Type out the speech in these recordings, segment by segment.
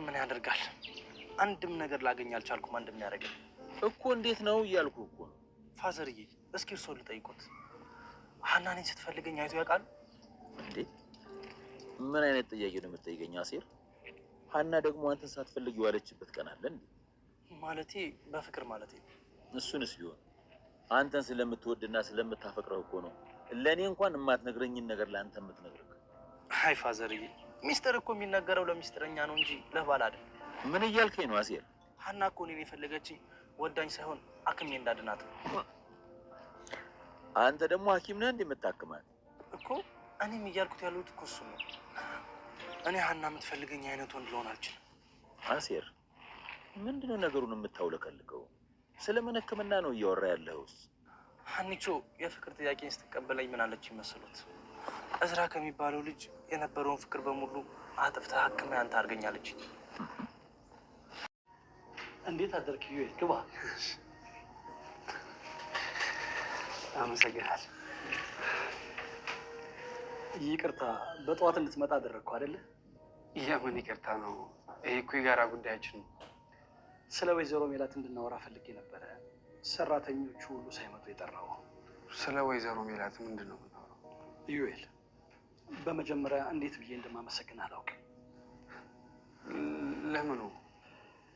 ምን ያደርጋል? አንድም ነገር ላገኝ አልቻልኩም። አንድም ያደርገኝ እኮ እንዴት ነው እያልኩ እኮ ነው። ፋዘርዬ እስኪ እርሶ ልጠይቁት። ሀናኔን ስትፈልገኝ አይቶ ያውቃል እንዴ? ምን አይነት ጥያቄ ነው የምትጠይቀኝ አሴር? ሀና ደግሞ አንተን ሳትፈልግ የዋለችበት ቀን አለ እንዴ? ማለቴ በፍቅር ማለቴ። እሱንስ ቢሆን አንተን ስለምትወድና ስለምታፈቅረው እኮ ነው ለእኔ እንኳን የማትነግረኝን ነገር ለአንተ የምትነግርህ። አይ ፋዘርዬ፣ ሚስጥር እኮ የሚነገረው ለሚስጥረኛ ነው እንጂ ለባል አይደል። ምን እያልከኝ ነው አሴር? ሀና እኮ እኔን የፈለገችኝ ወዳኝ ሳይሆን አክሜ እንዳድናት ነው። አንተ ደግሞ ሐኪም ነህ እንዴ የምታክማት? እኮ እኔም እያልኩት ያሉት እኮ እሱ ነው። እኔ ሀና የምትፈልገኝ አይነት ወንድ ልሆን አልችልም። አሴር ምንድነው ነገሩን የምታውለከልከው? ስለምን ሕክምና ነው እያወራ ያለኸውስ? ሀኒቾ የፍቅር ጥያቄን ስትቀበለኝ ምን አለች ይመስሉት? እዝራ ከሚባለው ልጅ የነበረውን ፍቅር በሙሉ አጥፍተህ ሐክሜ አንተ አድርገኛለች። እንዴት አደርክ? ግባ። አመሰግናለሁ። ይቅርታ በጠዋት እንድትመጣ አደረግኩ አይደለ? የምን ይቅርታ ነው? ይሄ እኮ የጋራ ጉዳያችን ነው። ስለ ወይዘሮ ሜላት እንድናወራ ፈልጌ ነበረ። ሰራተኞቹ ሁሉ ሳይመጡ የጠራው። ስለ ወይዘሮ ሜላት ምንድን ነው የምናወራው? ዩኤል፣ በመጀመሪያ እንዴት ብዬ እንደማመሰግን አላውቅም። ለምኑ?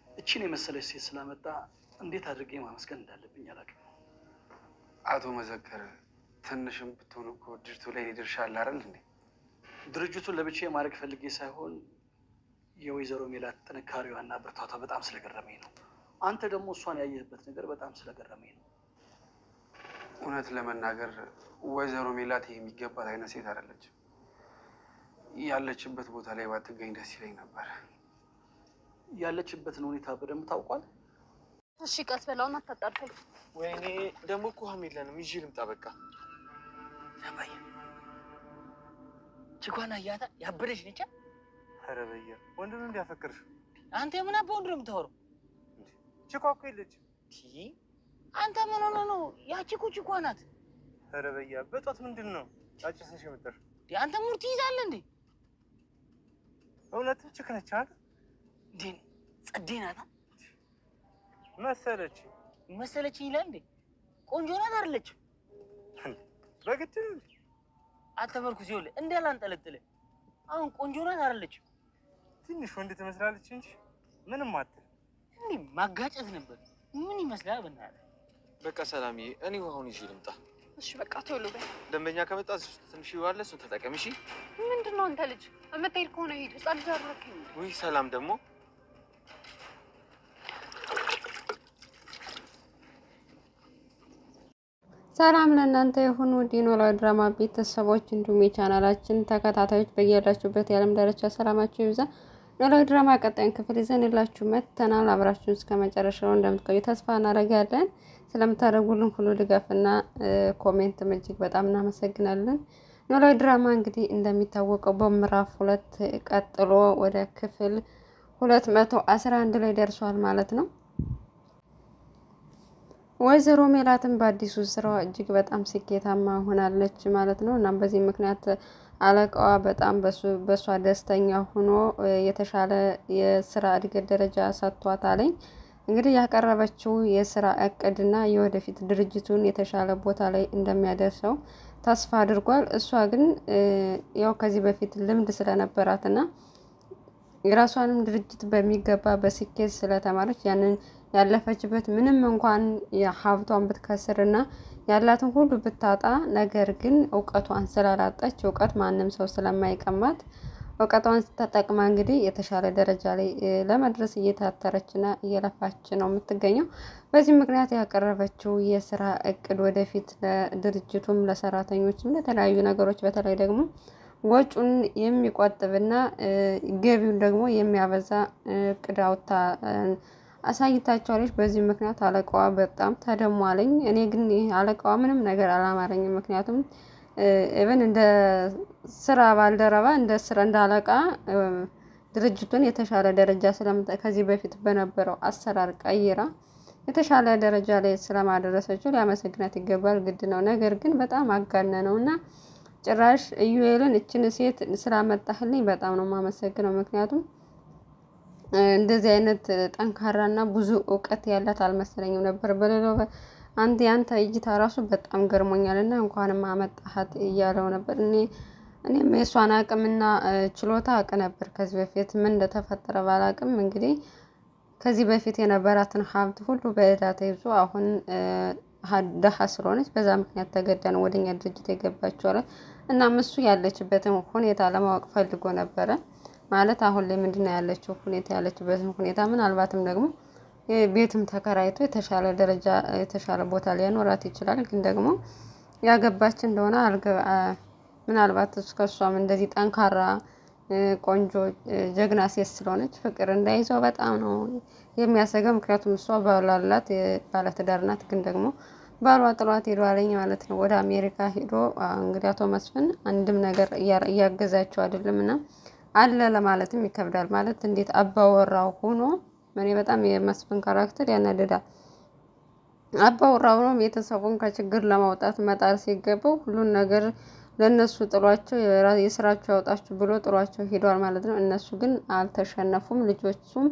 እቺን የመሰለች ሴት ስላመጣ እንዴት አድርጌ ማመስገን እንዳለብኝ አላውቅም። አቶ መዘከር ትንሽም ብትሆን እኮ ድርጅቱ ላይ ድርሻ አለ አይደል እንዴ? ድርጅቱን ለብቻዬ ማድረግ ፈልጌ ሳይሆን የወይዘሮ ሜላት ጥንካሬዋና ብርታቷ በጣም ስለገረመኝ ነው። አንተ ደግሞ እሷን ያየህበት ነገር በጣም ስለገረመኝ ነው። እውነት ለመናገር ወይዘሮ ሜላት የሚገባት አይነት ሴት አይደለችም። ያለችበት ቦታ ላይ ባትገኝ ደስ ይለኝ ነበር። ያለችበትን ሁኔታ በደንብ ታውቋል? እሺ ቀስ በላውን አታጣርፈኝ። ወይኔ ደግሞ እኮ ሀም የለንም። ይዤ ልምጣ በቃ። ሰማይ ችኳና እያታ ያበደች ነች። ኧረ በያ ወንድ ነው እንዲያፈቅርሽ? አንተ ምን አባ ወንድ ነው የምታወራው? ችኳ እኮ የለችም። አንተ ምን ሆነ ነው? ያቺ እኮ ችኳ ናት። ኧረ በያ በጧት ምንድን ነው ጫጭሰሽ የምጠር? አንተ ሙድ ትይዛለህ እንዴ? እውነትም ችክ ነች አይደል እንዴ? ጸዴ ናታ መሰለች መሰለችኝ ይላል እንዴ? ቆንጆ ናት አይደለችም? በግድ አተመርኩ ሲሆን እንዳላንጠለጥልህ። አሁን ቆንጆ ናት አይደለችም? ትንሽ ወንድ ትመስላለች እንጂ ምንም አትል። እንዴ ማጋጨት ነበር። ምን ይመስላል በእናትህ? በቃ ሰላምዬ፣ እኔ አሁን ይዤ ልምጣ። እሺ በቃ ቶሎ በይ። ደንበኛ ከመጣ ትንሽ ይዋለ፣ እሱን ተጠቀም። እሺ። ምንድን ነው አንተ ልጅ? እምትሄድ ከሆነ ሂድ። ህፃን ልጅ አደረከኝ። ውይ ሰላም ደግሞ ሰላም ለእናንተ ይሁን ውድ ኖላዊ ድራማ ቤተሰቦች እንዲሁም የቻናላችን ተከታታዮች በያላችሁበት የዓለም ዳርቻ ሰላማችሁ ይብዛ። ኖላዊ ድራማ ቀጣዩን ክፍል ይዘንላችሁ መጥተናል። አብራችሁን እስከ መጨረሻው እንደምትቆዩ ተስፋ እናደርጋለን። ስለምታደርጉልን ሁሉ ድጋፍና ኮሜንትም እጅግ በጣም እናመሰግናለን። ኖላዊ ድራማ እንግዲህ እንደሚታወቀው በምዕራፍ 2 ቀጥሎ ወደ ክፍል 211 ላይ ደርሷል ማለት ነው። ወይዘሮ ሜላትም በአዲሱ ስራዋ እጅግ በጣም ስኬታማ ሆናለች ማለት ነው። እናም በዚህ ምክንያት አለቃዋ በጣም በሷ ደስተኛ ሆኖ የተሻለ የስራ እድገት ደረጃ ሰጥቷታለኝ። እንግዲህ ያቀረበችው የስራ እቅድና የወደፊት ድርጅቱን የተሻለ ቦታ ላይ እንደሚያደርሰው ተስፋ አድርጓል። እሷ ግን ያው ከዚህ በፊት ልምድ ስለነበራትና የራሷንም ድርጅት በሚገባ በስኬት ስለተማረች ያንን ያለፈችበት ምንም እንኳን የሀብቷን ብትከስርና ያላትን ሁሉ ብታጣ፣ ነገር ግን እውቀቷን ስላላጣች እውቀት ማንም ሰው ስለማይቀማት እውቀቷን ተጠቅማ እንግዲህ የተሻለ ደረጃ ላይ ለመድረስ እየታተረችና እየለፋች ነው የምትገኘው። በዚህ ምክንያት ያቀረበችው የስራ እቅድ ወደፊት ለድርጅቱም ለሰራተኞችም ለተለያዩ ነገሮች በተለይ ደግሞ ወጪውን የሚቆጥብና ገቢውን ደግሞ የሚያበዛ እቅድ አውጥታ አሳይታቸዋለች። በዚህ ምክንያት አለቃዋ በጣም ተደሟለኝ። እኔ ግን አለቃዋ ምንም ነገር አላማረኝም። ምክንያቱም ኢቨን እንደ ስራ ባልደረባ እንደ አለቃ ድርጅቱን የተሻለ ደረጃ ከዚህ በፊት በነበረው አሰራር ቀይራ የተሻለ ደረጃ ላይ ስለማደረሰችው ሊያመሰግናት ይገባል፣ ግድ ነው። ነገር ግን በጣም አጋነነውና ጭራሽ ኢዩኤልን እችን ሴት ስላመጣህልኝ በጣም ነው የማመሰግነው። ምክንያቱም እንደዚህ አይነት ጠንካራና ብዙ እውቀት ያላት አልመሰለኝም ነበር። በሌላው አንተ ያንተ እይታ ራሱ በጣም ገርሞኛል እና እንኳንም አመጣሃት እያለው ነበር። እኔም የእሷን አቅምና ችሎታ አውቅ ነበር ከዚህ በፊት ምን እንደተፈጠረ ባላቅም እንግዲህ ከዚህ በፊት የነበራትን ሀብት ሁሉ በእዳ ተይዞ አሁን ደሃ ስለሆነች በዛ ምክንያት ተገዳ ነው ወደኛ ድርጅት የገባችው አለ። እናም እሱ ያለችበትን ሁኔታ ለማወቅ ፈልጎ ነበረ። ማለት አሁን ላይ ምንድነው ያለችው ሁኔታ ያለችበትን ሁኔታ ምናልባትም ደግሞ ቤትም ተከራይቶ የተሻለ ደረጃ የተሻለ ቦታ ሊያኖራት ይችላል። ግን ደግሞ ያገባች እንደሆነ ምናልባት ከሷም እንደዚህ ጠንካራ ቆንጆ ጀግና ሴት ስለሆነች ፍቅር እንዳይዘው በጣም ነው የሚያሰጋው። ምክንያቱም እሷ ባላላት ባለትዳር ናት። ግን ደግሞ ባሏ ጥሏት ሄዷለኝ ማለት ነው ወደ አሜሪካ ሄዶ። እንግዲህ አቶ መስፍን አንድም ነገር እያገዛቸው አይደለም እና አለ ለማለትም ይከብዳል። ማለት እንዴት አባወራው ሆኖ እኔ በጣም የመስፍን ካራክተር ያናደዳል። አባወራው ሆኖ ቤተሰቡን ከችግር ለማውጣት መጣር ሲገባው ሁሉን ነገር ለነሱ ጥሏቸው የስራቸው ያውጣችሁ ብሎ ጥሏቸው ሄዷል ማለት ነው። እነሱ ግን አልተሸነፉም። ልጆቹም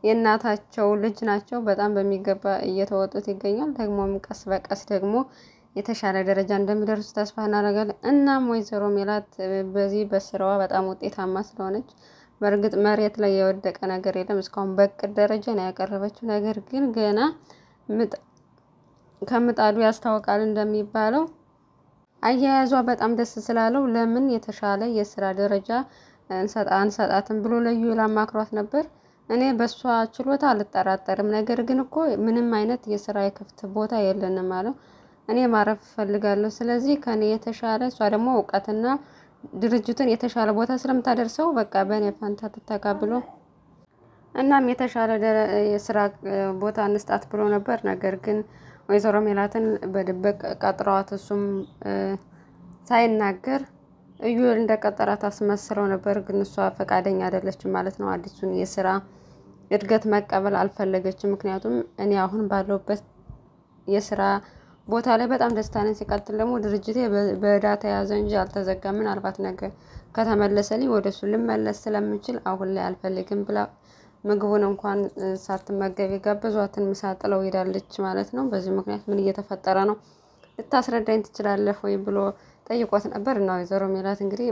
የእናታቸው ልጅ ናቸው። በጣም በሚገባ እየተወጡት ይገኛል። ደግሞም ቀስ በቀስ ደግሞ የተሻለ ደረጃ እንደሚደርሱ ተስፋ እናደርጋለን። እናም ወይዘሮ ሜላት በዚህ በስራዋ በጣም ውጤታማ ስለሆነች በእርግጥ መሬት ላይ የወደቀ ነገር የለም። እስካሁን በእቅድ ደረጃ ነው ያቀረበችው። ነገር ግን ገና ከምጣዱ ያስታውቃል እንደሚባለው አያያዟ በጣም ደስ ስላለው ለምን የተሻለ የስራ ደረጃ አንሰጣትም ብሎ ለዩል አማክሯት ነበር። እኔ በሷ ችሎታ አልጠራጠርም፣ ነገር ግን እኮ ምንም አይነት የስራ የክፍት ቦታ የለንም አለው። እኔ ማረፍ እፈልጋለሁ። ስለዚህ ከኔ የተሻለ እሷ ደግሞ እውቀትና ድርጅቱን የተሻለ ቦታ ስለምታደርሰው በቃ በእኔ ፋንታ ተተካብሎ እናም የተሻለ የስራ ቦታ እንስጣት ብሎ ነበር። ነገር ግን ወይዘሮ ሜላትን በድብቅ ቀጥረዋት እሱም ሳይናገር እዩ እንደቀጠራት አስመስለው ነበር። ግን እሷ ፈቃደኛ አይደለችም ማለት ነው። አዲሱን የስራ እድገት መቀበል አልፈለገችም። ምክንያቱም እኔ አሁን ባለውበት የስራ ቦታ ላይ በጣም ደስታ ነኝ። ሲቀጥል ደግሞ ድርጅቴ በዕዳ ተያዘ እንጂ አልተዘጋም። ምናልባት ነገር ከተመለሰልኝ ወደ እሱ ልመለስ ስለምችል አሁን ላይ አልፈልግም ብላ ምግቡን እንኳን ሳትመገብ የጋበዟትን ምሳ ጥለው ሄዳለች ማለት ነው። በዚህ ምክንያት ምን እየተፈጠረ ነው ልታስረዳኝ ትችላለህ ወይ ብሎ ጠይቆት ነበር። እና ወይዘሮ ሜላት እንግዲህ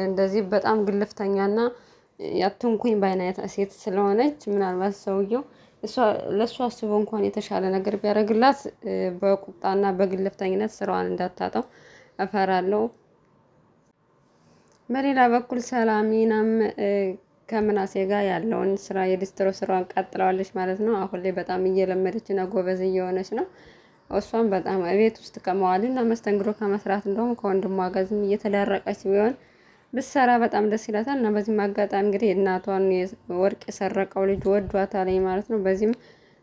እንደዚህ በጣም ግልፍተኛና ያትንኩኝ ባይናየት ሴት ስለሆነች ምናልባት ሰውየው ለእሷ አስቦ እንኳን የተሻለ ነገር ቢያደርግላት በቁጣና በግልፍተኝነት ስራዋን እንዳታጣው እፈራለሁ። በሌላ በኩል ሰላሚናም ከምናሴ ጋር ያለውን ስራ የዲስትሮ ስራዋን ቀጥለዋለች ማለት ነው። አሁን ላይ በጣም እየለመደች እና ጎበዝ እየሆነች ነው። እሷም በጣም ቤት ውስጥ ከመዋልና መስተንግዶ ከመስራት እንደውም ከወንድሟ ጋር ዝም እየተዳረቀች ቢሆን ብትሰራ በጣም ደስ ይላታል። እና በዚህም አጋጣሚ እንግዲህ እናቷን ወርቅ የሰረቀው ልጅ ወዷታል ማለት ነው። በዚህም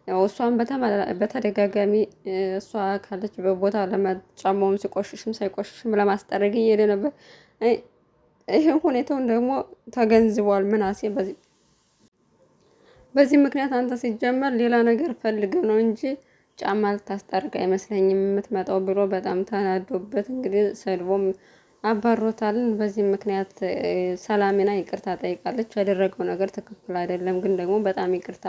እሷን በተደጋጋሚ እሷ ካለችበት ቦታ ለመጫማውም ሲቆሽሽም ሳይቆሽሽም ለማስጠረግ እየሄደ ነበር። ይህን ሁኔታውን ደግሞ ተገንዝቧል ምናሴ። በዚህ ምክንያት አንተ ሲጀመር ሌላ ነገር ፈልገው ነው እንጂ ጫማ ልታስጠርቅ አይመስለኝም የምትመጣው ብሎ በጣም ተናዶበት እንግዲህ ሰድቦም አባሮታል። በዚህ ምክንያት ሰላሚና ይቅርታ ጠይቃለች። ያደረገው ነገር ትክክል አይደለም፣ ግን ደግሞ በጣም ይቅርታ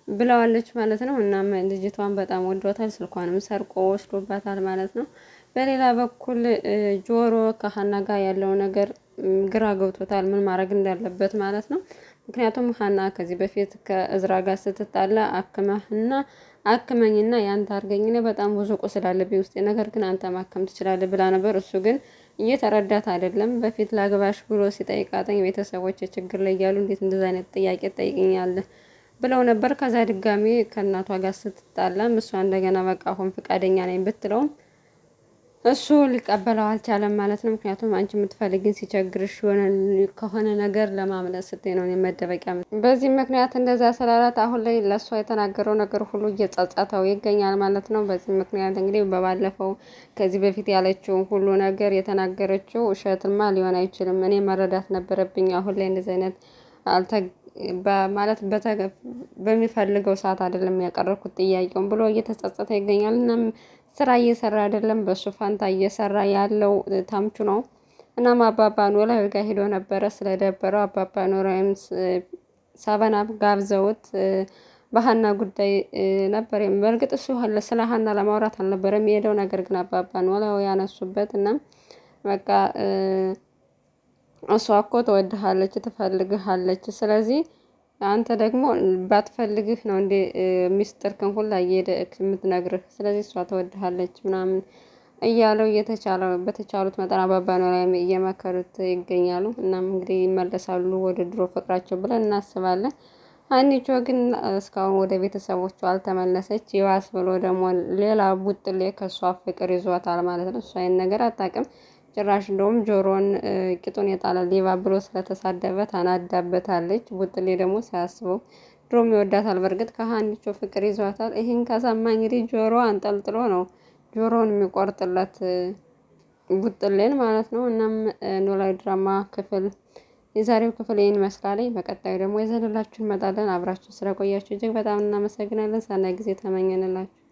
ብለዋለች ማለት ነው። እናም ልጅቷን በጣም ወዷታል። ስልኳንም ሰርቆ ወስዶባታል ማለት ነው። በሌላ በኩል ጆሮ ከሀና ጋር ያለው ነገር ግራ ገብቶታል፣ ምን ማድረግ እንዳለበት ማለት ነው። ምክንያቱም ሀና ከዚህ በፊት ከእዝራ ጋር ስትጣላ አክመኝና ያንተ አድርገኝ፣ እኔ በጣም ብዙ ቁስል አለብኝ ውስጤ፣ ነገር ግን አንተ ማከም ትችላለህ ብላ ነበር። እሱ ግን እየተረዳት አይደለም። በፊት ላግባሽ ብሎ ሲጠይቃተኝ ቤተሰቦች ችግር ላይ ያሉ እንዴት እንደዛ አይነት ጥያቄ ትጠይቅኛለህ ብለው ነበር። ከዛ ድጋሚ ከእናቷ ጋር ስትጣላም እሷ እንደገና በቃ አሁን ፈቃደኛ ነኝ ብትለውም እሱ ሊቀበለው አልቻለም ማለት ነው። ምክንያቱም አንቺ የምትፈልጊን ሲቸግርሽ ከሆነ ነገር ለማምለጥ ስትይ ነው መደበቂያ። በዚህ ምክንያት እንደዛ ስላላት አሁን ላይ ለእሷ የተናገረው ነገር ሁሉ እየጸጸተው ይገኛል ማለት ነው። በዚህ ምክንያት እንግዲህ በባለፈው ከዚህ በፊት ያለችው ሁሉ ነገር የተናገረችው ውሸትማ ሊሆን አይችልም፣ እኔ መረዳት ነበረብኝ። አሁን ላይ እንደዚህ አይነት ማለት በሚፈልገው ሰዓት አይደለም ያቀረብኩት ጥያቄውን ብሎ እየተጸጸተ ይገኛል። እናም ስራ እየሰራ አይደለም፣ በሱ ፋንታ እየሰራ ያለው ታምቹ ነው። እናም አባባ ኖላዊ ጋር ሄዶ ነበረ ስለደበረው አባባ ኖላዊም ሰበናብ ጋብዘውት በሀና ጉዳይ ነበር። በእርግጥ እሱ ስለ ሀና ለማውራት አልነበረም የሄደው። ነገር ግን አባባ ኖላዊ ያነሱበት እና በቃ እሷ እኮ ትወድሃለች፣ ትፈልግሃለች። ስለዚህ አንተ ደግሞ ባትፈልግህ ነው እንዴ ሚስጥርክን ሁላ እየሄደክ የምትነግርህ? ስለዚህ እሷ ትወድሃለች ምናምን እያለው በተቻሉት መጠን አባባ ኖላዊ እየመከሩት ይገኛሉ። እናም እንግዲህ ይመለሳሉ ወደ ድሮ ፍቅራቸው ብለን እናስባለን። ሀኒቾ ግን እስካሁን ወደ ቤተሰቦቿ አልተመለሰች። ይባስ ብሎ ደግሞ ሌላ ቡጥሌ ከእሷ ፍቅር ይዟታል ማለት ነው። እሷ ይህን ነገር አታውቅም። ጭራሽ እንደውም ጆሮን ቂጡን የጣለ ሌባ ብሎ ስለተሳደበ ታናዳበታለች። ቡጥሌ ደግሞ ሳያስበው ድሮም ይወዳታል። በእርግጥ ከሀኒቾ ፍቅር ይዟታል። ይህን ከሰማ እንግዲህ ጆሮ አንጠልጥሎ ነው ጆሮውን የሚቆርጥለት ቡጥሌን ማለት ነው። እናም ኖላዊ ድራማ የዛሬው ክፍል ይህን ይመስላል። በቀጣዩ ደግሞ ይዘንላችሁ እንመጣለን። አብራችሁ ስለቆያችሁ እጅግ በጣም እናመሰግናለን። ሰናይ ጊዜ ተመኘንላችሁ።